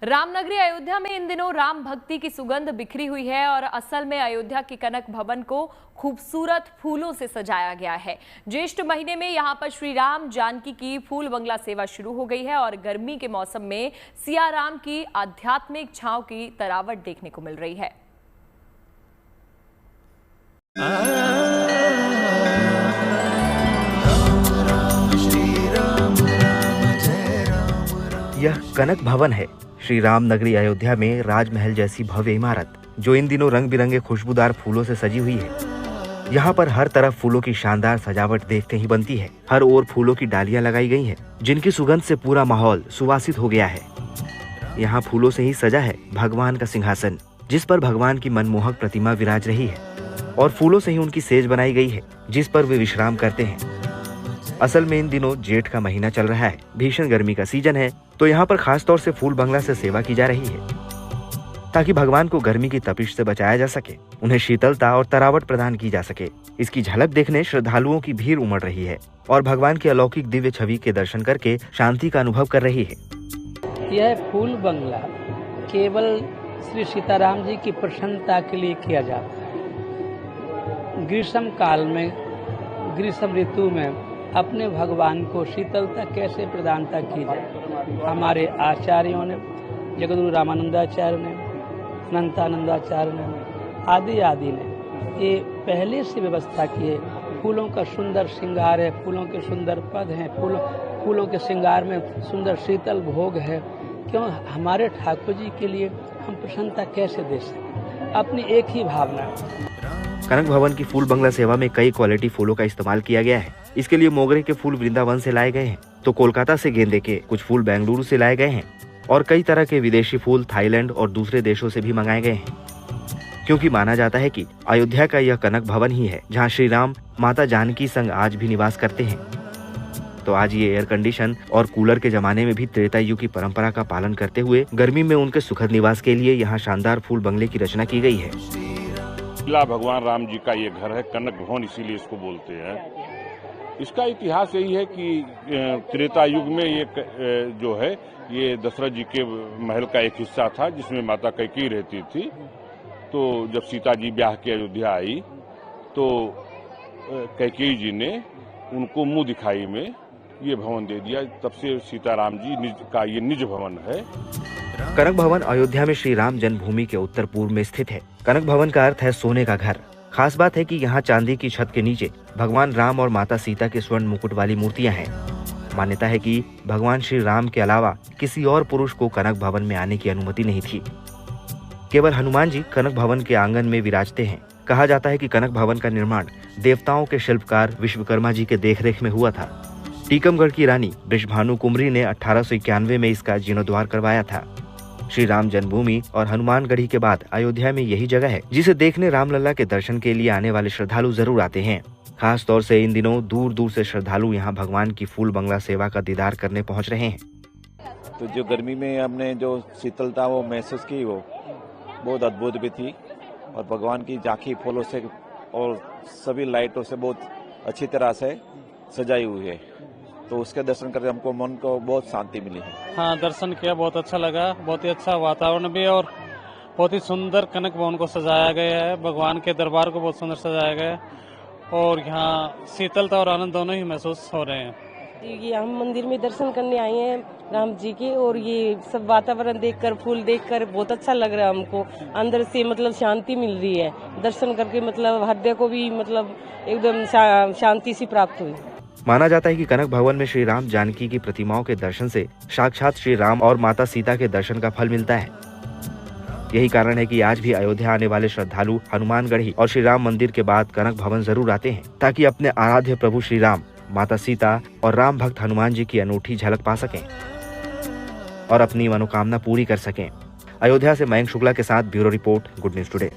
रामनगरी अयोध्या में इन दिनों राम भक्ति की सुगंध बिखरी हुई है और असल में अयोध्या के कनक भवन को खूबसूरत फूलों से सजाया गया है। ज्येष्ठ महीने में यहां पर श्री राम जानकी की फूल बंगला सेवा शुरू हो गई है और गर्मी के मौसम में सिया राम की आध्यात्मिक छांव की तरावट देखने को मिल रही है। यह कनक भवन है, श्री राम नगरी अयोध्या में राजमहल जैसी भव्य इमारत जो इन दिनों रंग बिरंगे खुशबूदार फूलों से सजी हुई है। यहाँ पर हर तरफ फूलों की शानदार सजावट देखते ही बनती है। हर ओर फूलों की डालियां लगाई गई हैं, जिनकी सुगंध से पूरा माहौल सुवासित हो गया है। यहाँ फूलों से ही सजा है भगवान का सिंहासन, जिस पर भगवान की मनमोहक प्रतिमा विराज रही है, और फूलों से ही उनकी सेज बनाई गई है, जिस पर वे विश्राम करते हैं। असल में इन दिनों जेठ का महीना चल रहा है, भीषण गर्मी का सीजन है, तो यहाँ पर खास तौर से फूल बंगला से सेवा की जा रही है ताकि भगवान को गर्मी की तपिश से बचाया जा सके, उन्हें शीतलता और तरावट प्रदान की जा सके। इसकी झलक देखने श्रद्धालुओं की भीड़ उमड़ रही है और भगवान की अलौकिक दिव्य छवि के दर्शन करके शांति का अनुभव कर रही है। यह फूल बंगला केवल श्री सीताराम जी की प्रसन्नता के लिए किया जाता है। ग्रीष्म काल में, ग्रीष्म ऋतु में अपने भगवान को शीतलता कैसे प्रदानता की जाए, हमारे आचार्यों ने, जगद्गुरु रामानंदाचार्य ने, अनंतानंदाचार्य ने, आदि ने ये पहले से व्यवस्था की है। फूलों का सुंदर श्रृंगार है, फूलों के सुंदर पद हैं, फूलों के श्रृंगार में सुंदर शीतल भोग है। क्यों हमारे ठाकुर जी के लिए हम प्रसन्नता कैसे दे सकते, अपनी एक ही भावना है। कनक भवन की फूल बंगला सेवा में कई क्वालिटी फूलों का इस्तेमाल किया गया है। इसके लिए मोगरे के फूल वृंदावन से लाए गए हैं, तो कोलकाता से गेंदे के कुछ फूल बेंगलुरु से लाए गए हैं और कई तरह के विदेशी फूल थाईलैंड और दूसरे देशों से भी मंगाए गए हैं, क्योंकि माना जाता है कि अयोध्या का यह कनक भवन ही है जहां श्री राम माता जानकी संग आज भी निवास करते हैं। तो आज ये एयर कंडीशन और कूलर के जमाने में भी त्रेता युग की परंपरा का पालन करते हुए गर्मी में उनके सुखद निवास के लिए यहाँ शानदार फूल बंगले की रचना की गई है। भगवान राम जी का ये घर है, कनक भवन इसीलिए इसको बोलते हैं। इसका इतिहास यही है कि त्रेता युग में ये जो है ये दशरथ जी के महल का एक हिस्सा था, जिसमें माता कैकेयी रहती थी। तो जब सीता जी ब्याह के अयोध्या आई तो कैकेयी जी ने उनको मुंह दिखाई में ये भवन दे दिया। तब से सीताराम जी का ये निज भवन है। कनक भवन अयोध्या में श्री राम जन्मभूमि के उत्तर पूर्व में स्थित है। कनक भवन का अर्थ है सोने का घर। खास बात है कि यहाँ चांदी की छत के नीचे भगवान राम और माता सीता के स्वर्ण मुकुट वाली मूर्तियाँ हैं। मान्यता है कि भगवान श्री राम के अलावा किसी और पुरुष को कनक भवन में आने की अनुमति नहीं थी। केवल हनुमान जी कनक भवन के आंगन में विराजते हैं। कहा जाता है कि कनक भवन का निर्माण देवताओं के शिल्पकार विश्वकर्मा जी के देखरेख में हुआ था। टीकमगढ़ की रानी बृषभानु कुमरी ने 1891 में इसका जीर्णोद्धार करवाया था। श्री राम जन्मभूमि और हनुमानगढ़ी के बाद अयोध्या में यही जगह है जिसे देखने रामलला के दर्शन के लिए आने वाले श्रद्धालु जरूर आते हैं। खास तौर से इन दिनों दूर दूर से श्रद्धालु यहाँ भगवान की फूल बंगला सेवा का दीदार करने पहुँच रहे हैं। तो जो गर्मी में हमने जो शीतलता वो महसूस की, वो बहुत अद्भुत भी थी, और भगवान की झांकी फूलों से और सभी लाइटों से बहुत अच्छी तरह से सजाई हुई है। तो उसके दर्शन करके हमको मन को बहुत शांति मिली है। हाँ, दर्शन किया, बहुत अच्छा लगा। बहुत ही अच्छा वातावरण भी और बहुत ही सुंदर कनक भवन को सजाया गया है। भगवान के दरबार को बहुत सुंदर सजाया गया है और यहाँ शीतलता और आनंद दोनों ही महसूस हो रहे हैं। ये हम मंदिर में दर्शन करने आए हैं राम जी के, और ये सब वातावरण देखकर, फूल देखकर बहुत अच्छा लग रहा है हमको। अंदर से मतलब शांति मिल रही है। दर्शन करके मतलब हृदय को भी मतलब एकदम शांति सी प्राप्त हुई। माना जाता है कि कनक भवन में श्री राम जानकी की प्रतिमाओं के दर्शन से साक्षात श्री राम और माता सीता के दर्शन का फल मिलता है। यही कारण है कि आज भी अयोध्या आने वाले श्रद्धालु हनुमानगढ़ी और श्री राम मंदिर के बाद कनक भवन जरूर आते हैं, ताकि अपने आराध्य प्रभु श्री राम, माता सीता और राम भक्त हनुमान जी की अनूठी झलक पा सकें और अपनी मनोकामना पूरी कर सकें। अयोध्या से मयंक शुक्ला के साथ bureau report, good news today.